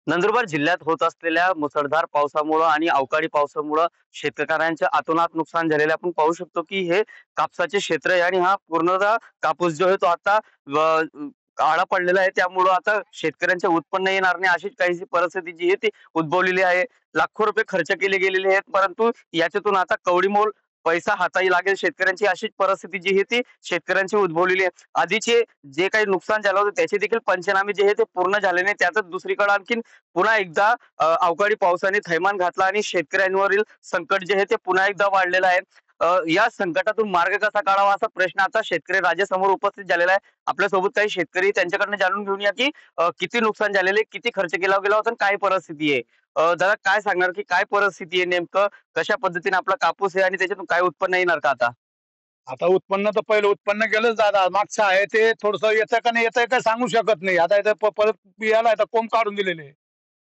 नंदुरबार जिल्ह्यात होत असलेल्या मुसळधार पावसामुळं आणि अवकाळी पावसामुळं शेतकऱ्यांचे अतोनात नुकसान झालेले आपण पाहू शकतो की हे कापसाचे क्षेत्र आहे आणि हा पूर्णतः कापूस जो आहे तो आता काळा पडलेला आहे. त्यामुळं आता शेतकऱ्यांचे उत्पन्न येणार नाही अशी काहीशी परिस्थिती जी आहे ती उद्भवलेली आहे. लाखो रुपये खर्च केले गेलेले आहेत, परंतु याच्यातून आता कवडीमोल पैसा हाताळी लागेल शेतकऱ्यांची अशीच परिस्थिती जी आहे ती शेतकऱ्यांची उद्भवलेली आहे. आधीचे जे काही नुकसान झालं होतं त्याचे देखील पंचनामे जे आहे ते पूर्ण झाले नाही. त्यातच दुसरीकडे आणखीन पुन्हा एकदा अवकाळी पावसाने थैमान घातला आणि शेतकऱ्यांवरील संकट जे आहे ते पुन्हा एकदा वाढलेलं आहे. या संकटातून मार्ग कसा काढावा असा प्रश्न आता शेतकरी राजासमोर उपस्थित झालेला आहे. आपल्यासोबत काही शेतकरी त्यांच्याकडनं जाणून घेऊया की किती नुकसान झालेले, किती खर्च केला गेला होता आणि काय परिस्थिती आहे. दादा काय सांगणार की काय परिस्थिती आहे नेमकं, कशा पद्धतीने आपला कापूस आहे आणि त्याच्यातून काय उत्पन्न येणार का आता? आता उत्पन्न तर पहिलं उत्पन्न गेलंच दादा. मागचं आहे ते थोडंसं येतं का नाही येतंय काय सांगू शकत नाही. आता इथं परत बियाला आता कोंब काढून दिलेले.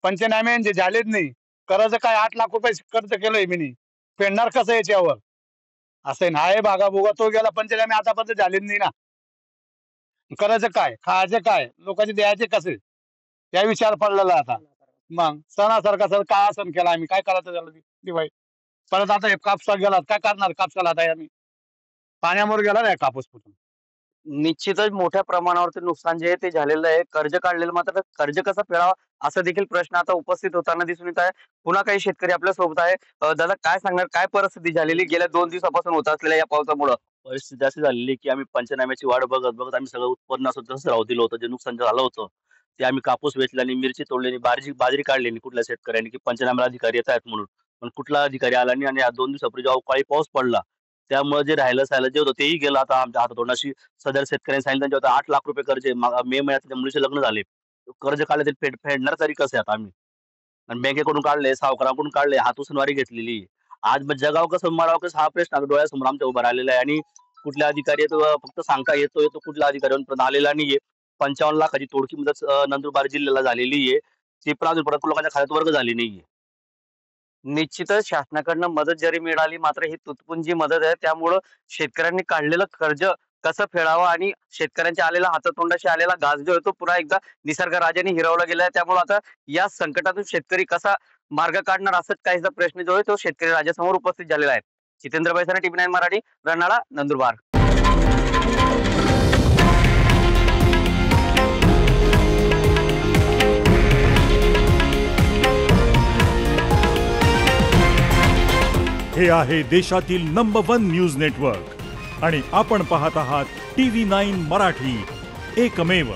पंचनामे जे झालेच नाही. कर्ज काय 8 लाख रुपये कर्ज केलंय मी. फेडणार कसं याच्यावर? असं आहे ना, आहे भागाभोगा तो गेला, पंचनामे आतापर्यंत झालेच नाही ना. करायचं काय? खायचं काय? लोकांचे द्यायचे कसे? त्या विचार पडलेला आता. मग सणासारखा सण काय सण केला आम्ही, काय करायचं त्याला दिवाळी. परत आता हे कापसा गेला, काय करणार कापसाला आता आम्ही? पाण्यावर गेला नाही कापूस कुठून. निश्चितच मोठ्या प्रमाणावरती नुकसान जे आहे ते झालेलं आहे. कर्ज काढलेलं मात्र कर्ज कसं फेडावा असा देखील प्रश्न आता उपस्थित होताना दिसून येत आहे. पुन्हा काही शेतकरी आपल्या सोबत आहे. दादा काय सांगणार, काय परिस्थिती झालेली गेल्या 2 दिवसापासून होत असलेल्या या पावसामुळं? परिस्थिती अशी झालेली की आम्ही पंचनाम्याची वाट बघत बघत आम्ही सगळं उत्पन्न असं तसंच राहू दिलं होतं. जे नुकसान झालं होतं ते आम्ही कापूस वेचला आणि मिरची तोडली आणि बाजरी काढली नाही कुठल्या शेतकऱ्यांनी की पंचनाम्याला अधिकारी येत आहेत म्हणून. पण कुठला अधिकारी आला नाही आणि 2 दिवसापूर्वी जेव्हा अवकाळी पाऊस पडला त्यामुळे जे राहिलं जे होतं तेही गेलं आता आमच्या हातातून. अशी सदर शेतकऱ्यांनी सांगितलं त्यांच्यावर 8 लाख रुपये कर्ज आहे. मे महिन्यात त्याच्या मुलीचे लग्न झाले. कर्ज काढले ते फेडणार तरी कसं आता आम्ही? आणि बँकेकडून काढले, सावकाराकडून काढले, हात उसनवारी घेतलेली. आज मग जगावं कसं, मरावं कसं हा प्रश्न आता डोळ्यासमोर आमच्या उभा राहिलेला आहे. आणि कुठला अधिकारी येतो फक्त सांगता येतो कुठला अधिकारी अजूनपर्यंत आलेला नाहीये. 55 लाखाची तोडकी मदत नंदुरबार जिल्ह्याला झालेली आहे. ती पण अजूनपर्यंत लोकांच्या खात्यात वर्ग झाली नाहीये. निश्चितच शासनाकडनं मदत जरी मिळाली मात्र ही तुटपुंजी मदत आहे. त्यामुळं शेतकऱ्यांनी काढलेलं कर्ज कसं फेडावं आणि शेतकऱ्यांच्या आलेला हातातोंडाशी आलेला घास जो आहे तो पुन्हा एकदा निसर्ग राजाने हिरावला गेलाय. त्यामुळे आता या संकटातून शेतकरी कसा मार्ग काढणार असाच काहीसा प्रश्न जो आहे तो शेतकरी राजासमोर उपस्थित झालेला आहे. जितेंद्र बैसाने, टीव्ही 9 मराठी, रनाळा, नंदुरबार. हे आहे देशातील नंबर 1 न्यूज नेटवर्क आणि आपण पाहत आहात टीव्ही 9 मराठी, एकमेव.